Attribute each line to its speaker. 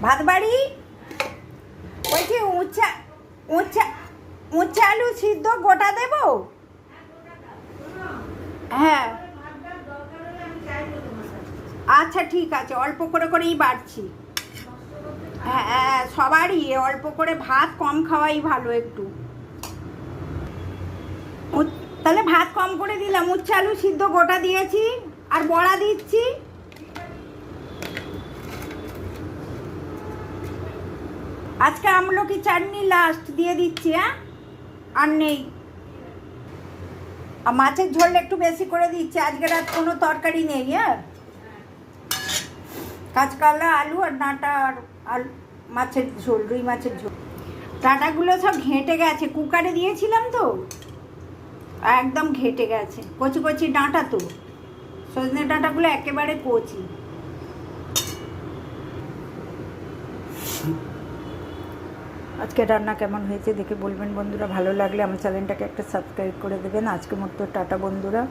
Speaker 1: ভাত বাড়ি বলছি উচ্চা উচ্চা উচ্চা আলু সিদ্ধ গোটা দেব। হ্যাঁ আচ্ছা ঠিক আছে, অল্প করে করেই বাড়ছি। হ্যাঁ সবারই অল্প করে, ভাত কম খাওয়াই ভালো একটু। তাহলে ভাত কম করে দিলাম, উচ্ছে আলু সিদ্ধ গোটা দিয়েছি আর বড়া দিচ্ছি। আজকে আমলকি চাটনি লাস্ট দিয়ে দিচ্ছি। হ্যাঁ আর নেই, আর মাছের ঝোল একটু বেশি করে দিচ্ছি, আজকে রাত কোনো তরকারি নেই। হ্যাঁ কাঁচকলা আলু আর ডাঁটা আর আলু, মাছের ঝোল, রুই মাছের ঝোল। ডাঁটাগুলো সব ঘেঁটে গেছে, কুকারে দিয়েছিলাম তো একদম ঘেঁটে গেছে। কচি কচি ডাঁটা তো, সজনে ডাঁটাগুলো একেবারে কচি। আজকে রান্না কেমন হয়েছে দেখে বলবেন বন্ধুরা। ভালো লাগলে আমার চ্যানেলটাকে একটা সাবস্ক্রাইব করে দেবেন। আজকের মতো টাটা বন্ধুরা।